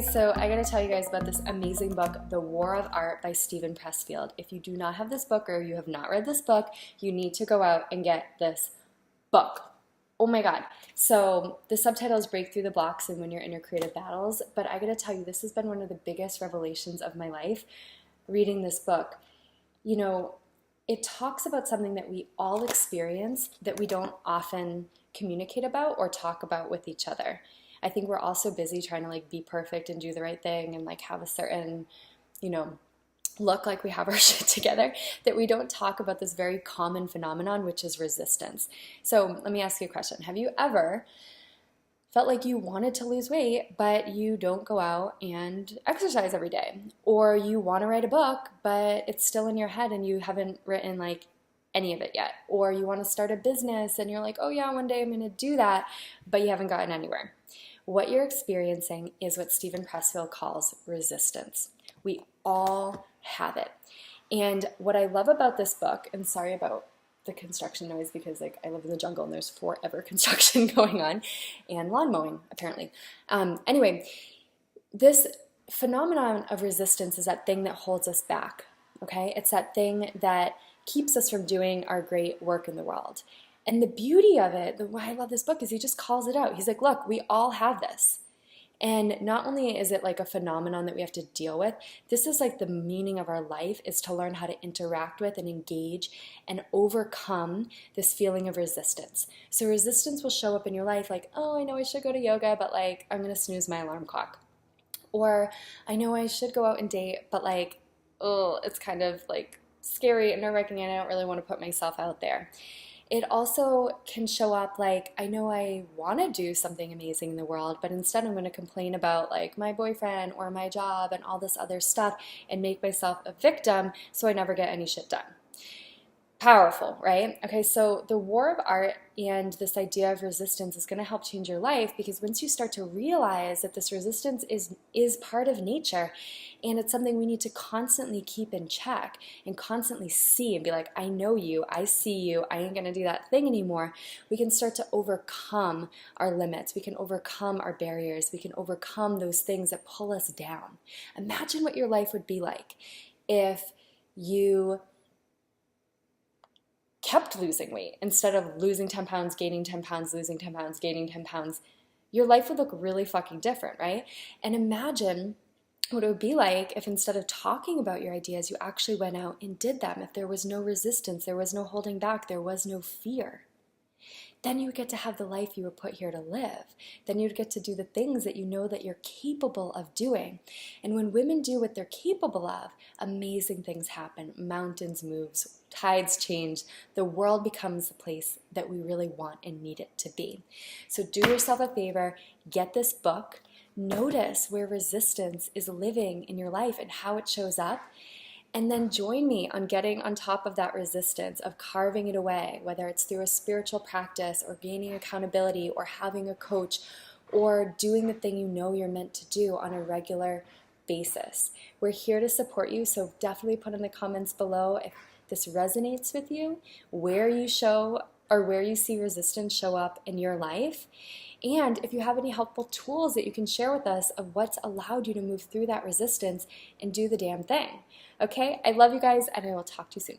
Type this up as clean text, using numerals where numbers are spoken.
guys, so I gotta tell you guys about this amazing book, The War of Art by Steven Pressfield. If you do not have this book or you have not read this book, you need to go out and get this book. Oh my God. So the subtitle is Break Through the Blocks and Win Your Inner Creative Battles, but I gotta tell you, this has been one of the biggest revelations of my life, reading this book. You know, it talks about something that we all experience that we don't often communicate about or talk about with each other. I think we're all so busy trying to be perfect and do the right thing and have a certain, look like we have our shit together, that we don't talk about this very common phenomenon, which is resistance. So let me ask you a question. Have you ever felt like you wanted to lose weight, but you don't go out and exercise every day? Or you want to write a book, but it's still in your head and you haven't written any of it yet? Or you want to start a business and you're like, oh yeah, one day I'm going to do that, but you haven't gotten anywhere. What you're experiencing is what Steven Pressfield calls resistance. We all have it. And what I love about this book, and sorry about the construction noise because I live in the jungle and there's forever construction going on, and lawn mowing apparently. Anyway, this phenomenon of resistance is that thing that holds us back, okay? It's that thing that keeps us from doing our great work in the world. And the beauty of it, the why I love this book, is he just calls it out. He's like, look, we all have this. And not only is it a phenomenon that we have to deal with, this is the meaning of our life, is to learn how to interact with and engage and overcome this feeling of resistance. So resistance will show up in your life oh, I know I should go to yoga, but I'm going to snooze my alarm clock. Or I know I should go out and date, but oh, it's kind of scary and nerve-wracking and I don't really want to put myself out there. It also can show up I know I want to do something amazing in the world, but instead I'm going to complain about my boyfriend or my job and all this other stuff and make myself a victim so I never get any shit done. Powerful, right? Okay, so the war of art and this idea of resistance is going to help change your life, because once you start to realize that this resistance is part of nature and it's something we need to constantly keep in check and constantly see and be I know you, I see you, I ain't going to do that thing anymore, we can start to overcome our limits. We can overcome our barriers. We can overcome those things that pull us down. Imagine what your life would be like if you kept losing weight instead of losing 10 pounds, gaining 10 pounds, losing 10 pounds, gaining 10 pounds. Your life would look really fucking different, right? And imagine what it would be like if instead of talking about your ideas, you actually went out and did them. If there was no resistance, there was no holding back, there was no fear. Then you would get to have the life you were put here to live. Then you'd get to do the things that you know that you're capable of doing. And when women do what they're capable of, amazing things happen. Mountains move, tides change. The world becomes the place that we really want and need it to be. So do yourself a favor, get this book, notice where resistance is living in your life and how it shows up. And then join me on getting on top of that resistance, of carving it away, whether it's through a spiritual practice or gaining accountability or having a coach or doing the thing you know you're meant to do on a regular basis. We're here to support you, so definitely put in the comments below if this resonates with you, where you show or where you see resistance show up in your life. And if you have any helpful tools that you can share with us of what's allowed you to move through that resistance and do the damn thing. Okay, I love you guys, and I will talk to you soon.